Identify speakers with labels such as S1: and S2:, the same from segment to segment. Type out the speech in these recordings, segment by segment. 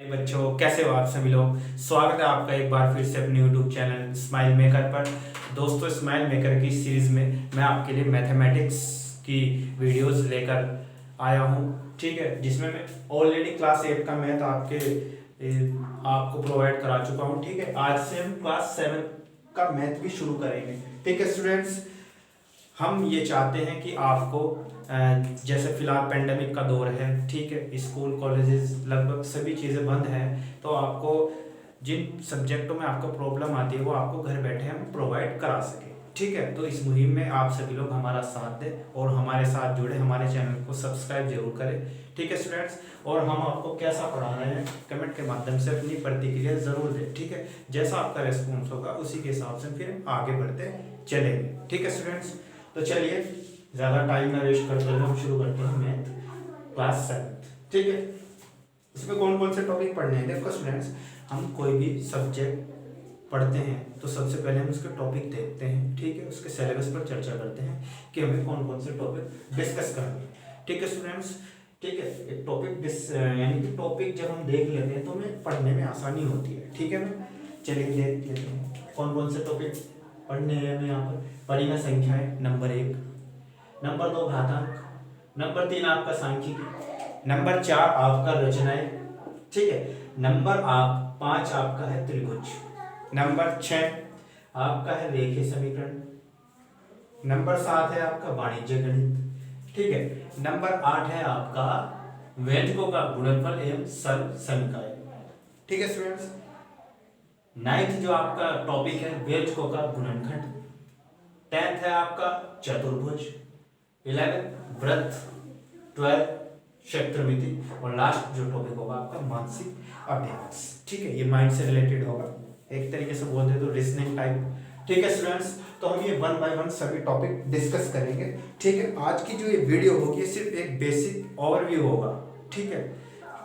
S1: बच्चों, कैसे हो आप सभी लोग। स्वागत है आपका एक बार फिर से अपने यूट्यूब चैनल स्माइल मेकर पर। दोस्तों, स्माइल मेकर की सीरीज में मैं आपके लिए मैथमेटिक्स की वीडियोस लेकर आया हूँ, ठीक है, जिसमें मैं ऑलरेडी क्लास 8 का मैथ आपको प्रोवाइड करा चुका हूँ, ठीक है। आज से हम क्लास 7 का मैथ भी शुरू करेंगे, ठीक है स्टूडेंट्स। हम ये चाहते हैं कि आपको जैसे फिलहाल पेंडेमिक का दौर है, ठीक है, स्कूल कॉलेजेस लगभग सभी चीज़ें बंद हैं, तो आपको जिन सब्जेक्टों में आपको प्रॉब्लम आती है वो आपको घर बैठे हम प्रोवाइड करा सकें, ठीक है। तो इस मुहिम में आप सभी लोग हमारा साथ दें और हमारे साथ जुड़े, हमारे चैनल को सब्सक्राइब जरूर करें, ठीक है स्टूडेंट्स। और हम आपको कैसा पढ़ा रहे हैं कमेंट के माध्यम से अपनी प्रतिक्रिया जरूर दें, ठीक है। जैसा आपका रेस्पॉन्स होगा उसी के हिसाब से फिर आगे बढ़ते चलेंगे, ठीक है स्टूडेंट्स। तो चलिए ज़्यादा टाइम ना वेस्ट करते हुए हम शुरू करते हैं मैथ क्लास 7, ठीक है। इसमें कौन कौन से टॉपिक पढ़ने हैं, देखो स्टूडेंट्स, हम कोई भी सब्जेक्ट पढ़ते हैं तो सबसे पहले हम उसके टॉपिक देखते हैं, ठीक है। उसके सिलेबस पर चर्चा करते हैं कि हमें कौन कौन से टॉपिक डिस्कस करने हैं, ठीक है स्टूडेंट्स। ठीक है, एक टॉपिक यानी कि टॉपिक जब हम देख लेते हैं तो हमें पढ़ने में आसानी होती है, ठीक है ना। चलिए देख लेते हैं कौन कौन से टॉपिक पढ़ने हैं हमें यहाँ पर। परिमेय संख्याएं नंबर 1, नंबर 2 घातांक, नंबर 3 आपका सांख्यिकी, नंबर 4 आपका रचनाएं, ठीक है। नंबर 5 आपका है त्रिभुज, नंबर 6 आपका है रेखीय समीकरण, नंबर 7 है आपका वाणिज्य गणित, ठीक है। नंबर 8 है आपका व्यंजकों का गुणनफल एवं सरल समीकरण, ठीक है स्टूडेंट्स। 9th जो आपका टॉपिक है व्यंजकों का गुणनखंड, 10th है आपका चतुर्भुज, 11th वृत्त, 12th क्षेत्रमिति और लास्ट जो टॉपिक होगा आपका मानसिक अभ्यास, ठीक है। ये माइंड से रिलेटेड होगा, एक तरीके से बोलते तो रीजनिंग टाइप, ठीक है स्टूडेंट्स। तो हम ये 1 बाय 1 सभी टॉपिक डिस्कस करेंगे, ठीक है। आज की जो ये वीडियो होगी सिर्फ एक बेसिक ओवरव्यू होगा, ठीक है,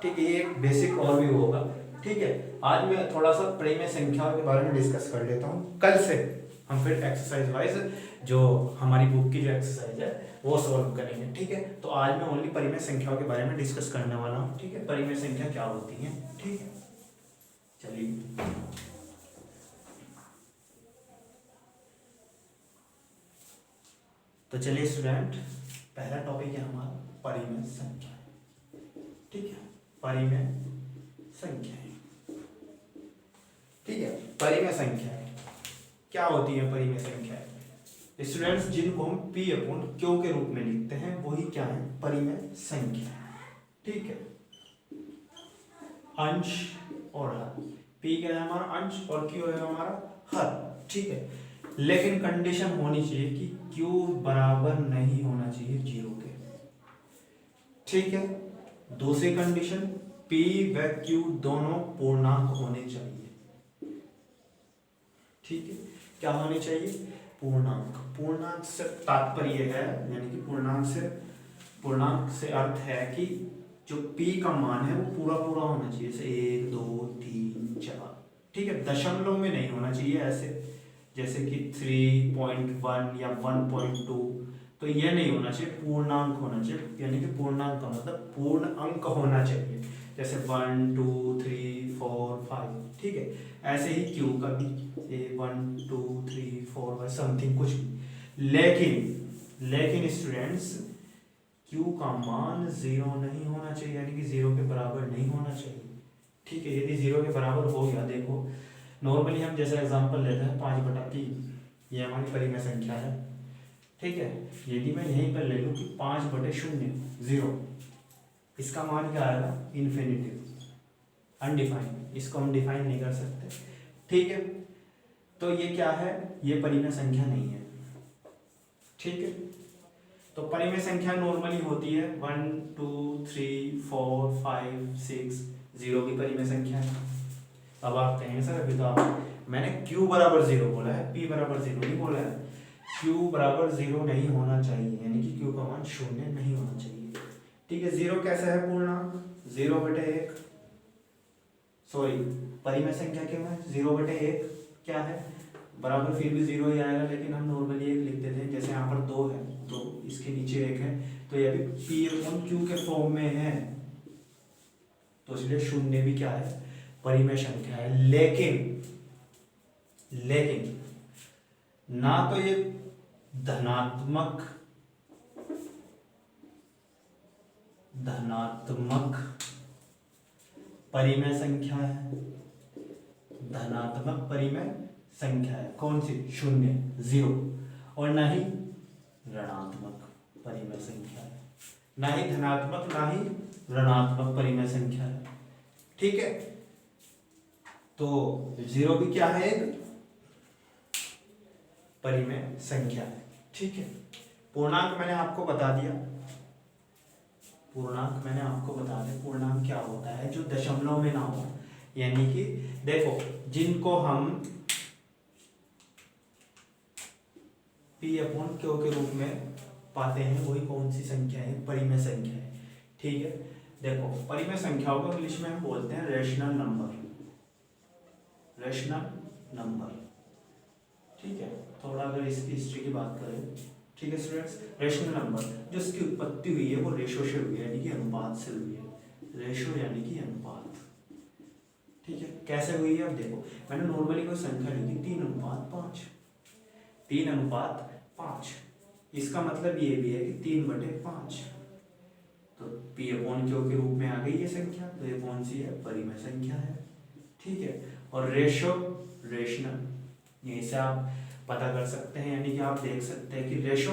S1: ठीक है, ये एक बेसिक ओवरव्यू होगा, ठीक है। आज मैं थोड़ा सा परिमेय संख्याओं के बारे में डिस्कस कर लेता हूँ, कल से हम फिर एक्सरसाइज वाइज जो हमारी बुक की जो एक्सरसाइज है वो सॉल्व करेंगे, ठीक है। तो आज मैं ओनली परिमेय संख्याओं के बारे में डिस्कस करने वाला हूँ, ठीक है। परिमेय संख्या क्या होती है, ठीक है। चलिए तो चलिए स्टूडेंट, पहला टॉपिक है हमारा परिमेय संख्या, ठीक है। परिमेय संख्या, ठीक है। परिमेय संख्या क्या होती है? परिमेय संख्या स्टूडेंट्स जिनको हम P अपॉन Q के रूप में लिखते हैं वही क्या है? परिमेय संख्या, ठीक है। अंश और हर, P क्या है हमारा अंश और Q है हमारा हर, ठीक है। लेकिन कंडीशन होनी चाहिए कि Q बराबर नहीं होना चाहिए 0 के, ठीक है। दूसरी कंडीशन P व Q दोनों पूर्णांक होने चाहिए, ठीक है। क्या होने चाहिए? पूर्णांक। पूर्णांक से तात्पर्य है, यानी कि पूर्णांक से अर्थ है कि जो P का मान है वो पूरा पूरा होना चाहिए, जैसे 1 2 3 4, ठीक है। दशमलव में नहीं होना चाहिए ऐसे, जैसे कि 3.1 या 1.2, तो ये नहीं होना चाहिए, पूर्णांक होना चाहिए। यानी कि पूर्णांक का मतलब पूर्ण अंक होना चाहिए, जैसे 1 2 3 4 5, ठीक है। ऐसे ही Q का भी 1 2 3 4 समथिंग कुछ भी, लेकिन स्टूडेंट्स Q का मान 0 नहीं होना चाहिए, यानी कि 0 के बराबर नहीं होना चाहिए, ठीक है। यदि 0 के बराबर हो गया, देखो नॉर्मली हम जैसे एग्जांपल लेते हैं 5/P, ये हमारी परिमेय संख्या है, ठीक है। यदि मैं यहीं पर ले लूँ कि 5/0 0, इसका मान क्या आएगा? इन्फिनिटिव, अनडिफाइंड, इसको हम डिफाइन नहीं कर सकते, ठीक है। तो ये क्या है? ये परिमेय संख्या नहीं है, ठीक है। तो परिमेय संख्या नॉर्मली होती है 1 2 3 4 5 6, 0 की परिमेय संख्या है। अब आप कहेंगे सर अभी तो मैंने Q बराबर 0 बोला है, P बराबर 0 नहीं बोला है। Q बराबर 0 नहीं होना चाहिए, यानी कि Q का मान 0 नहीं होना चाहिए, ठीक है। 0 कैसा है? पूर्णांक, 0/1, सॉरी परिमेय संख्या क्यों है? 0/1 क्या है? बराबर फिर भी 0 ही आएगा, लेकिन हम नॉर्मली 1 लिख देते हैं, जैसे यहाँ पर 2 है तो इसके नीचे 1 है, तो ये भी P/Q के फॉर्म में है, तो इसलिए शून्य भी क्या है, परिमेय संख्या है। लेकिन ना तो ये धनात्मक परिमेय संख्या है, धनात्मक परिमेय संख्या है, कौन सी, शून्य, 0, और ना ही ऋणात्मक परिमेय संख्या है, ना ही धनात्मक ना ही ऋणात्मक परिमेय संख्या है। ठीक है, तो 0 भी क्या है, एक परिमेय संख्या है। ठीक है, पूर्णांक मैंने आपको बता दिया, पूर्णांक क्या होता है, जो दशमलव में ना हो, यानी कि देखो जिनको हम P/Q के रूप में पाते हैं वही कौन सी संख्या है, परिमेय संख्या है। ठीक है, देखो परिमेय संख्याओं को इंग्लिश में हम बोलते हैं रेशनल नंबर। ठीक है, थोड़ा अगर इसकी हिस्ट्री की बात करें, ठीक है स्टूडेंट्स, रेशनल नंबर जो इसकी उत्पत्ति हुई है वो रेशो से हुई है, यानी कि अनुपात से हुई है, रेशो यानी कि अनुपात। ठीक है, कैसे हुई है, अब देखो मैंने नॉर्मली कोई संख्या लिखी 3:5, 3:5, इसका मतलब ये भी है कि 3/5, तो P/Q के रूप में आ गई ये संख्या, तो ये कौन सी है, परिमेय संख्या है। ठीक है, और रेशनल, यहीं से आप पता कर सकते हैं, यानी कि आप देख सकते हैं कि रेशो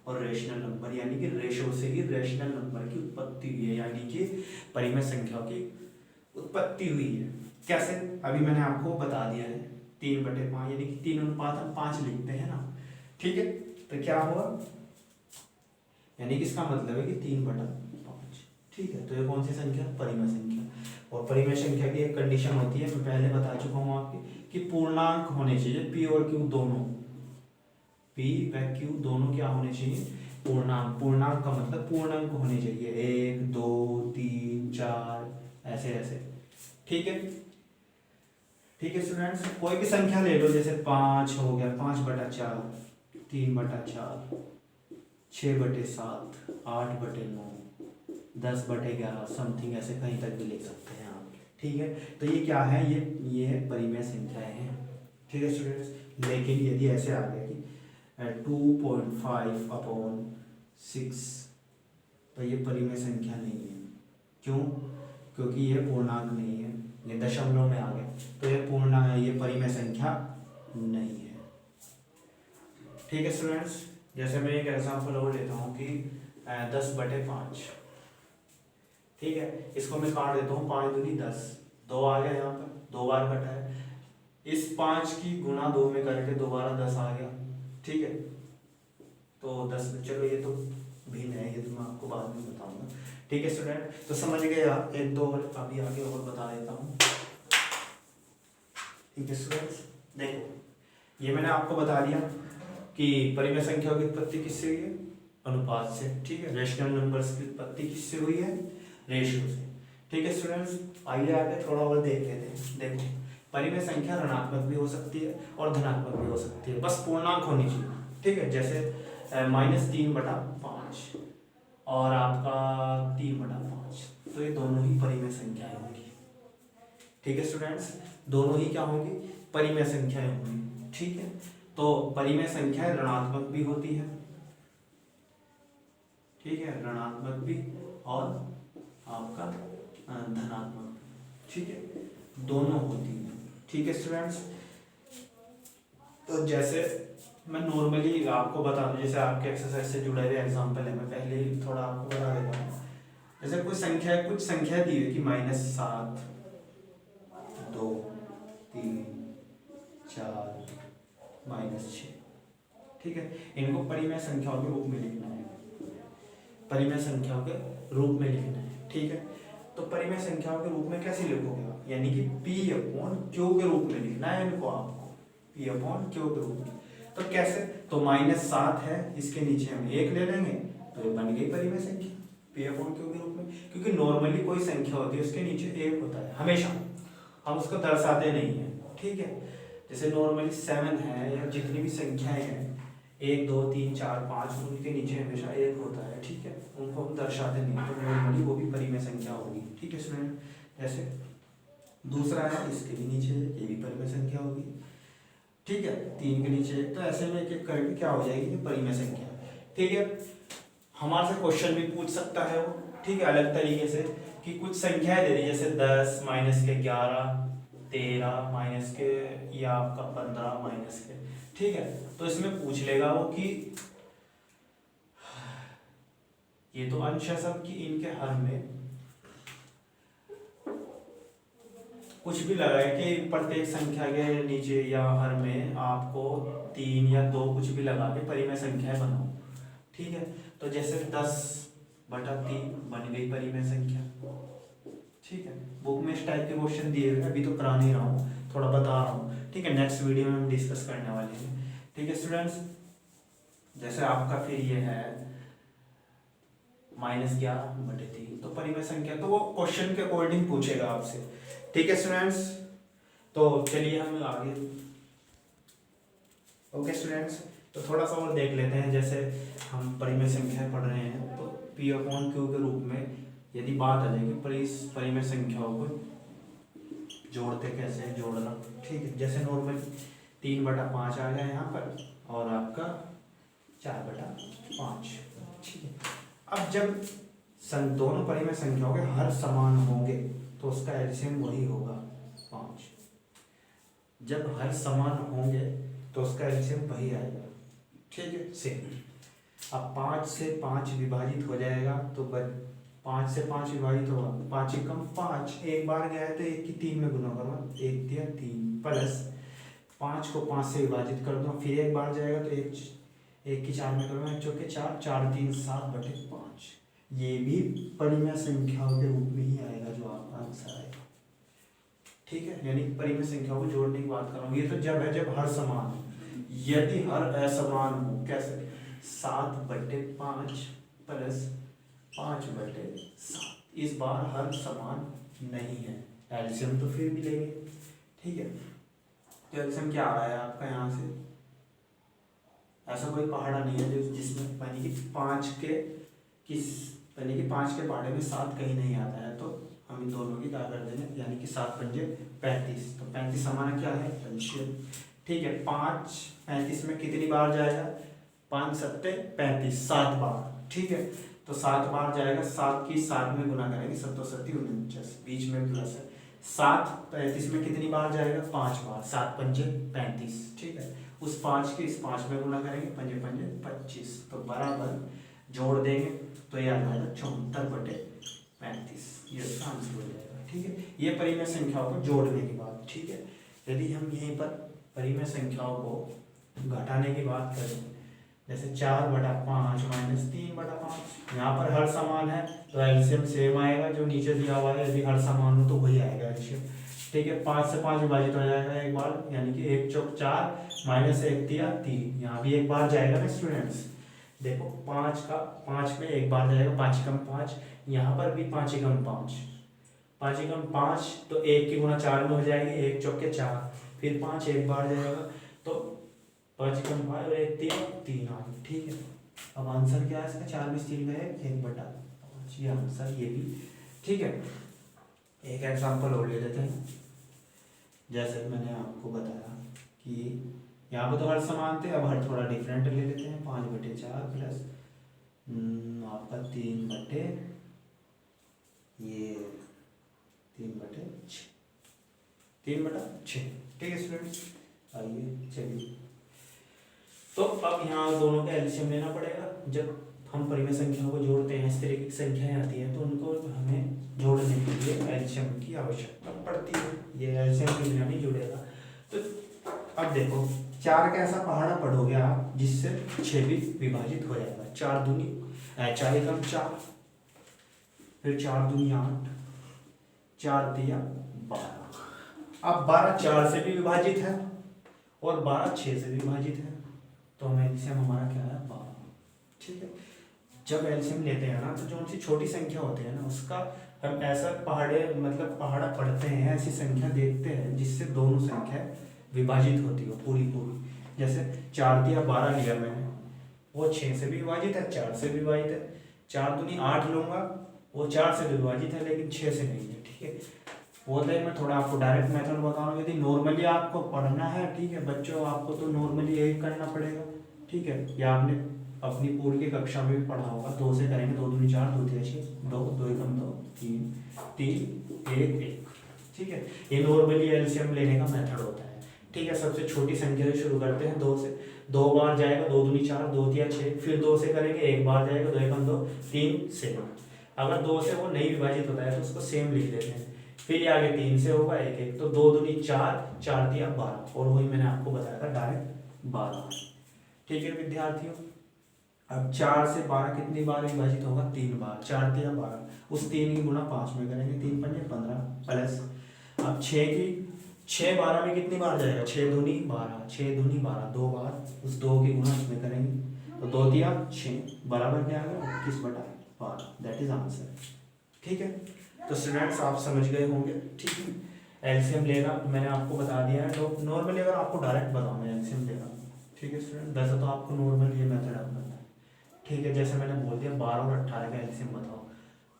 S1: और रेशनल नंबर, यानी कि रेशो से ही रेशनल नंबर की उत्पत्ति हुई है, यानी कि परिमेय संख्या की उत्पत्ति हुई है। कैसे, अभी मैंने आपको बता दिया है, 3/5, यानी कि 3:5 लिखते हैं ना। ठीक है, तो क्या हुआ, यानी कि इसका मतलब है कि 3/5। ठीक है, तो ये कौन सी संख्या, परिमेय संख्या। और परिमेय संख्या की एक कंडीशन होती है, मैं पहले बता चुका हूँ आपकी, कि पूर्णांक होने चाहिए, P और Q दोनों, P व Q दोनों क्या होने चाहिए, पूर्णांक का मतलब पूर्णांक होने चाहिए, 1 2 3 4 ऐसे। ठीक है स्टूडेंट्स, कोई भी संख्या ले लो, जैसे 5 हो गया, 5/4, 3/4, 6/7, 8/9, 10/11, समथिंग ऐसे कहीं तक भी लिख सकते हैं आप। ठीक है, तो ये क्या है, ये परिमेय संख्याएं हैं। ठीक है स्टूडेंट्स, लेकिन यदि ऐसे आ गया कि 2.5/6, तो ये परिमेय संख्या नहीं है। क्यों, क्योंकि ये पूर्णांक नहीं है, ये दशमलव में आ गया, तो ये परिमेय संख्या नहीं है। ठीक है स्टूडेंट्स, जैसे मैं एक एग्जांपल और लेता हूँ कि 10/5। ठीक है, इसको मैं काट देता हूँ, 5 दूनी 10, 2 आ गया, यहाँ पर 2 बार कटा है, इस 5 की गुना 2 में करके दोबारा 10 आ गया। ठीक है, तो 10, चलो ये तो भिन्न है, ये तो मैं आपको बाद में बताऊंगा। ठीक है स्टूडेंट, तो समझ गए आप, 1 2 और अभी आगे और बता देता हूँ। ठीक है स्टूडेंट्स, देखो ये मैंने आपको बता दिया कि परिमेय संख्याओं की उत्पत्ति किससे हुई है, अनुपात से। ठीक है, रेशनल नंबर्स की उत्पत्ति किससे हुई है, रेशियो से। ठीक है स्टूडेंट्स, आइए आगे थोड़ा और देख लेते हैं। देखो परिमेय संख्या ऋणात्मक भी हो सकती है और धनात्मक भी हो सकती है, बस पूर्णांक होनी चाहिए। ठीक है, जैसे -3/5 और आपका 3/5, तो ये दोनों ही परिमेय संख्याएं होंगी। ठीक है स्टूडेंट्स, दोनों ही क्या होंगी, परिमेय संख्याएं होंगी। ठीक है, तो परिमेय संख्याएं ऋणात्मक भी होती है, ठीक है, ऋणात्मक भी और आपका धनात्मक, ठीक है, दोनों होती है। ठीक है स्टूडेंट्स, तो जैसे मैं नॉर्मली आपको बता दूं, जैसे आपके एक्सरसाइज से जुड़े हुए एग्जांपल है, मैं पहले ही थोड़ा आपको बता देता हूँ। जैसे कुछ संख्या दी हुई कि -7 2 3 4 -6। ठीक है, इनको परिमेय संख्याओं के रूप में लिखना है, परिमेय संख्याओं के रूप में लिखना है। ठीक है, तो परिमेय संख्याओं के रूप में कैसे लिखोगे आप, यानी कि P/Q के रूप में लिखना है इनको आपको, P/Q के रूप में। तो कैसे, तो -7 है, इसके नीचे हम 1 ले लेंगे, तो ये बन गई परिमेय संख्या P/Q के रूप में। क्योंकि नॉर्मली कोई संख्या होती है उसके नीचे 1 होता है हमेशा, हम उसको दर्शाते नहीं है। ठीक है, जैसे नॉर्मली 7 है या जितनी भी संख्याएं हैं 1 2 3 4 5, उनके नीचे हमेशा 1 होता है। ठीक है, उनको हम दर्शाते नहीं, तो नॉर्मली वो भी परिमेय संख्या होगी। ठीक है स्टूडेंट, जैसे दूसरा है इसके भी नीचे, ये भी परिमेय संख्या होगी, ठीक है, 3 के नीचे, तो ऐसे में एक एक करके क्या हो जाएगी, ये परिमेय संख्या, ठीक है। हमारे से क्वेश्चन भी पूछ सकता है वो, ठीक है, अलग तरीके से कि कुछ संख्याएं दे दी, जैसे 10 माइनस के 11 13 माइनस के या आपका 15 माइनस के, ठीक है। तो इसमें पूछ लेगा वो कि ये तो अंश है सब, कि इनके हर में कुछ भी लगाए कि प्रत्येक संख्या के नीचे या हर में आपको 3 या 2 कुछ भी लगा के परिमेय संख्याएं बनाओ, ठीक है। तो जैसे 10/3 बन गई परिमेय संख्या, ठीक है। बुक में इस टाइप के क्वेश्चन दिए हुए, अभी तो करा नहीं रहा हूँ, थोड़ा बता रहा हूँ, ठीक है। नेक्स्ट वीडियो में हम डिस्कस करने वाले हैं, ठीक है स्टूडेंट्स। जैसे आपका फिर ये है -11/3, तो परिमेय संख्या, तो वो क्वेश्चन के अकॉर्डिंग पूछेगा आपसे, ठीक है स्टूडेंट्स। तो चलिए हम आगे, ओके स्टूडेंट्स। तो थोड़ा सा और देख लेते हैं, जैसे हम परिमेय संख्याएं पढ़ रहे हैं, तो P/Q के रूप में यदि बात आ जाएगी परिमेय संख्याओं को जोड़ते कैसे जोड़ना, ठीक है। जैसे नॉर्मल 3/5 आ गया यहाँ पर, और आपका 4/5, ठीक है। अब जब दोनों परिमेय संख्याओं के हर समान होंगे तो उसका एलसीएम वही होगा 5। जब हर समान होंगे तो उसका एलसीएम वही आएगा, ठीक है, सेम। अब 5 से 5 विभाजित हो जाएगा, तो 5 से 5 विभाजित होगा, 5 एकम 5, एक बार गया है तो 1 की 3 में गुना करूँगा, 1 तिया 3, प्लस 5 को 5 से विभाजित कर दूँगा, फिर एक बार जाएगा तो 1 की 4 में करूँगा, 1 चौके 4, 4 3 7/5। ये भी परिमेय संख्याओं के रूप में ही आएगा जो आपका आंसर आएगा, ठीक है। यानी परिमेय संख्याओं को जोड़ने की बात कर रहा हूँ, ये तो जब है जब हर समान हो। यदि हर असमान हो, कैसे, 7/5 प्लस 5/7, इस बार हर समान नहीं है, एलसीएम तो फिर भी लेंगे, ठीक है। तो एलसीएम क्या आ रहा है आपका यहाँ से, ऐसा कोई पहाड़ा नहीं है जो जिसमें यानी कि 5 के पहाड़े में 7 कहीं नहीं आता है, तो हम इन दोनों की क्या कर देंगे, यानी कि 7 पंजे 35, तो 35 हमारा क्या है, एलसीएम, ठीक है। 5 35 में कितनी बार जाएगा, 5 7 35, 7 बार, ठीक है। तो 7 बार जाएगा, 7 की 7 में गुना करेंगे, 7 7 49, बीच में प्लस है। 7 35 में कितनी बार जाएगा, 5 बार, 7 पंजे 35, ठीक है। उस 5 के इस 5 में गुना करेंगे, पंजे पंजे 25, तो बराबर जोड़ देंगे तो ये आ जाएगा 74/35, ये इसका आंसर हो जाएगा, ठीक है। ये परिमेय संख्याओं को जोड़ने की बात, ठीक है। यदि हम यहीं पर परिमेय संख्याओं को घटाने की बात करें, जैसे 4/5 माइनस 3/5, यहाँ पर हर समान है तो एलसीएम सेम आएगा, जो नीचे दिया हुआ है यदि हर समान हो तो वही आएगा एलसीएम, ठीक है। 5 से 5 विभाजित हो जाएगा एक बार, यानी कि 1 चौक 4 माइनस 1 तिया 3, यहाँ भी एक बार जाएगा ना स्टूडेंट्स, देखो 5 में एक बार जाएगा, 5 एकम 5, यहाँ पर भी 5 एकम 5, 5 एकम 5, तो 1 की गुणा 4 में हो जाएगी, 1 चौके 4, फिर 5 एक बार जाएगा, तो 5 एकम 5 और 1 तिया 3 आ गई, ठीक है। अब आंसर क्या है इसका, 4 में 3 का है 1/5, ये आंसर ये भी, ठीक है। एक एग्जांपल और ले लेते हैं, जैसे मैंने आपको बताया कि यहाँ पे तो हर समान थे, अब हर थोड़ा डिफरेंट ले लेते हैं, 5/4 प्लस आपका 3/6, ये 3/6, 3/6, ठीक है स्टूडेंट्स। आइए चलिए, तो अब यहाँ दोनों का एलसीएम लेना पड़ेगा। जब हम परिमेय संख्याओं को जोड़ते हैं, इस तरीके की संख्याएं आती हैं, तो उनको हमें जोड़ने के लिए एलसीएम की आवश्यकता पड़ती है, ये एलसीएम के बिना नहीं जुड़ेगा। तो अब देखो 4 का ऐसा पहाड़ा पढ़ोगे आप जिससे 6 भी विभाजित हो जाएगा, 4 दूनी 4 एकम 4, फिर 4 दूनी 8, 4 तिया 12। अब 12 4 से भी विभाजित है और 12 6 से भी विभाजित है, तो हमें एलसीएम हमारा क्या है 12, ठीक है। जब एलसीएम लेते हैं ना, तो जो उनसी छोटी संख्या होती है ना, उसका हम ऐसा पहाड़ा पढ़ते हैं, ऐसी संख्या देखते हैं जिससे दोनों संख्या विभाजित होती हो पूरी। जैसे 4 तिया 12 लिया मैंने, वो 6 से भी विभाजित है, 4 से भी विभाजित है। 4 दूनी 8 लूंगा, वो 4 से भी विभाजित है लेकिन 6 से नहीं है, ठीक है। वो तो मैं थोड़ा आपको डायरेक्ट मेथड बता रहा हूँ। यदि नॉर्मली आपको पढ़ना है, ठीक है बच्चों, आपको तो नॉर्मली यही करना पड़ेगा, ठीक है। या आपने अपनी पूर्व की कक्षा में भी पढ़ा होगा, 2 से करेंगे, 2 दूनी 4, 2 तिया 6, 2 2 एकम 2, 3 3 1 1, ठीक है। ये नॉर्मली एलसीएम लेने का मेथड होता है, ठीक है। सबसे छोटी संख्या से शुरू करते हैं, 2 से। 2 बार जाएगा, 2 दूनी 4, 2 तिया 6, फिर 2 से करेंगे, 1 बार जाएगा, 2 एकम 2, 3 से। अगर 2 से वो नहीं विभाजित होता है तो उसको सेम लिख देते हैं। फिर ये आगे 3 से होगा, 1 1, तो 2 दूनी 4, 4 तिया 12, और वही मैंने आपको बताया था डायरेक्ट 12, ठीक है विद्यार्थियों। अब 4 से 12 कितनी बार विभाजित होगा? 3 बार, 4 तिया 12, उस 3 की गुणा 5 में करेंगे, 3 पंजे 15 प्लस। अब 6 12 में कितनी बार जाएगा? 6 दूनी 12, 6 दूनी 12, 2 बार, उस 2 की गुणा इसमें करेंगे, तो 2 तिया 6 बराबर क्या आ गया? 21/12, दैट इज आंसर, ठीक है। तो स्टूडेंट्स आप समझ गए होंगे, ठीक है। एलसीएम लेना मैंने आपको बता दिया है, तो नॉर्मली अगर आपको डायरेक्ट बताऊँ मैं एलसीएम लेना, ठीक है स्टूडेंट, वैसे तो आपको नॉर्मल ये मेथड अपनाना है, ठीक है। जैसे मैंने बोल दिया 12 और 18 का एलसीएम बताओ,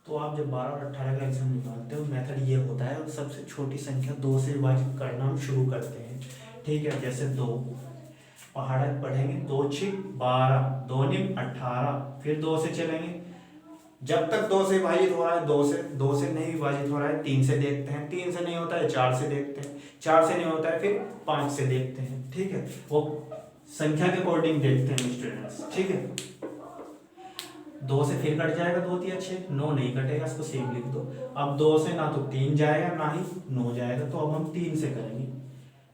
S1: तो आप जब 12 और 18 का एलसीएम निकालते हो, मेथड ये होता है, और सबसे छोटी संख्या 2 से विभाजित करना हम शुरू करते हैं, ठीक है। जैसे 2 पहाड़ पढ़ेंगे, 2 6 12, 2 निम 18, फिर 2 से चलेंगे, जब तक 2 से विभाजित हो रहा है 2 से नहीं विभाजित हो रहा है 3 से देखते हैं, 3 से नहीं होता है 4 से देखते हैं, 4 से नहीं होता है फिर 5 से देखते हैं, ठीक है। वो संख्या के अकॉर्डिंग देखते हैं स्टूडेंट्स, ठीक है। 2 से फिर कट जाएगा, 2 तिया 6, 9 नहीं कटेगा, इसको सेम लिख दो। अब 2 से ना तो 3 जाएगा ना ही 9 जाएगा, तो अब हम 3 से करेंगे,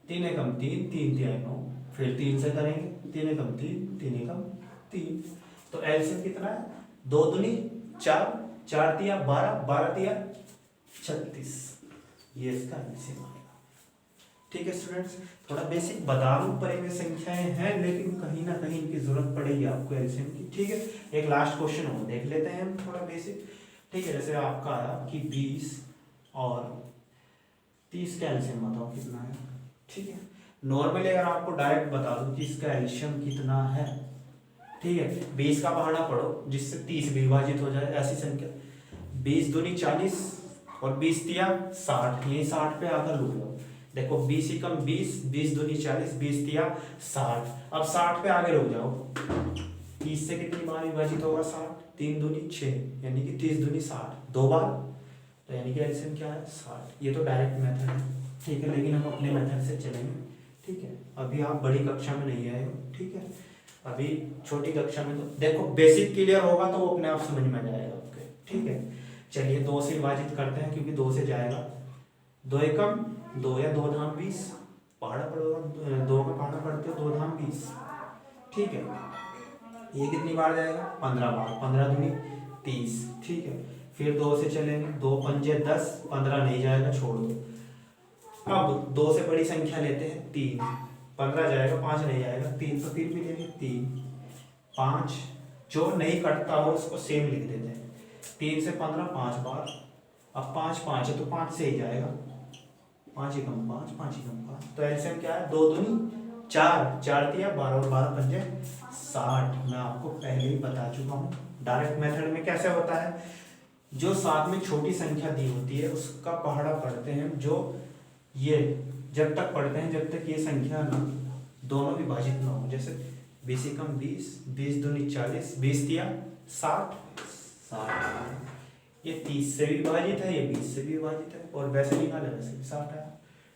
S1: 3 एकम 3, 3 तिया 9, फिर 3 से करेंगे, 3 एकम 3, 3 एकम 3, तो एलसीएम कितना है? 2 दूनी 4, 4 तिया 12, 12 तिया 36, ये इसका एलसीएम आएगा, ठीक है स्टूडेंट्स। थोड़ा बेसिक बता दूं, परिमेय संख्याएं हैं, लेकिन कहीं ना कहीं इनकी जरूरत पड़ेगी आपको एलसीएम की, ठीक है। एक लास्ट क्वेश्चन और देख लेते हैं हम, थोड़ा बेसिक, ठीक है। जैसे आपका आया कि 20 और 30 का एलसीएम बताओ कितना है, ठीक है। नॉर्मली अगर आपको डायरेक्ट बता दूं कि इसका एलसीएम कितना है, ठीक है, 20 का बहाना पढ़ो जिससे 30 विभाजित हो जाए, ऐसी संख्या 20 दूनी 40 और 20 तिया 60, यही 60 पे आकर रुक जाओ। देखो 20 एकम 20, 20 दूनी 40, 20 तिया 60, अब 60 पे आगे रुक जाओ, 30 से कितनी बार विभाजित होगा? 60, 3 दूनी 6, यानी कि 30 दूनी 60, 2 बार, तो यानी कि एलसीएम क्या है? 60। ये तो डायरेक्ट मेथड है, ठीक है, लेकिन हम अपने मेथड से चलेंगे, ठीक है। अभी आप बड़ी कक्षा में नहीं आए हो, ठीक है, अभी छोटी कक्षा में, तो देखो बेसिक क्लियर होगा तो वो अपने आप समझ में आ जाएगा आपके, ठीक है। चलिए 2 से विभाजित करते हैं, क्योंकि 2 से जाएगा, 2 एकम 2 या 2 धाम 20, पहाड़ा पड़ेगा, 2 का पहाड़ा पढ़ते हो, 2 धाम 20, ठीक है। ये कितनी बार जाएगा? 15 बार, 15 दूनी 30, ठीक है। फिर 2 से चलेंगे, 2 पंजे 10, 15 नहीं जाएगा, छोड़ दो। अब 2 से बड़ी संख्या लेते हैं, 3, 15 जाएगा, 5 नहीं जाएगा, 3 तो फिर भी लेंगे, 3 5, जो नहीं कटता हो उसको सेम लिख देते हैं, 3 से 15 5 बार, अब 5 5 है तो 5 से ही जाएगा, 5 एकम 5, 5 एकम 5, तो एलसीएम क्या है? 2 दूनी 4, 4 तिया 12 और 12 पंजे 60। मैं आपको पहले ही बता चुका हूँ डायरेक्ट मेथड में कैसे होता है, जो साथ में छोटी संख्या दी होती है उसका पहाड़ा पढ़ते हैं, जो ये जब तक पढ़ते हैं जब तक ये संख्या ना दोनों विभाजित ना हो। जैसे 20 एकम 20, 20 दूनी 40, 20 तिया 60, 60, ये 30 से भी विभाजित है, ये 20 से भी विभाजित है, और वैसे निकाले वैसे भी 60 है,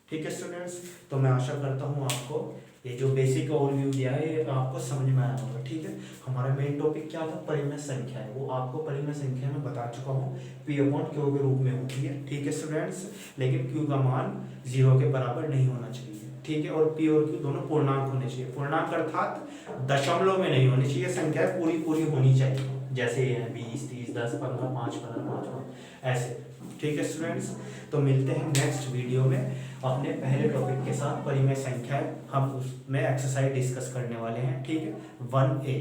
S1: ठीक है स्टूडेंट्स। तो मैं आशा करता हूँ आपको ये जो बेसिक ओवरव्यू दिया है ये आपको समझ में आया होगा, ठीक है। हमारा मेन टॉपिक क्या था? परिमेय संख्या है, वो आपको परिमेय संख्या में बता चुका हूँ, P/Q के रूप में होती है, ठीक है स्टूडेंट्स। लेकिन Q का मान 0 के बराबर नहीं होना चाहिए, ठीक है, और P और Q दोनों पूर्णांक होने चाहिए, पूर्णांक अर्थात दशमलव में नहीं होनी चाहिए, संख्या पूरी पूरी होनी चाहिए, जैसे ये है 20 30 10 15 5 15 5 ऐसे, ठीक है स्टूडेंट्स। तो मिलते हैं नेक्स्ट वीडियो में अपने पहले टॉपिक के साथ, परिमेय संख्याएं, हम उसमें एक्सरसाइज डिस्कस करने वाले हैं, ठीक है, 1A,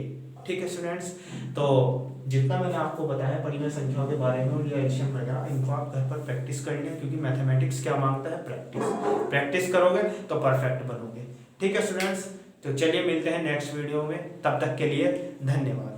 S1: ठीक है स्टूडेंट्स। तो जितना मैंने आपको बताया परिमेय संख्याओं के बारे में और ये एलसीएम वगैरह, इनको आप घर पर प्रैक्टिस कर लें, क्योंकि मैथमेटिक्स क्या मांगता है? प्रैक्टिस। प्रैक्टिस करोगे तो परफेक्ट बनोगे, ठीक है स्टूडेंट्स। तो चलिए मिलते हैं नेक्स्ट वीडियो में, तब तक के लिए धन्यवाद।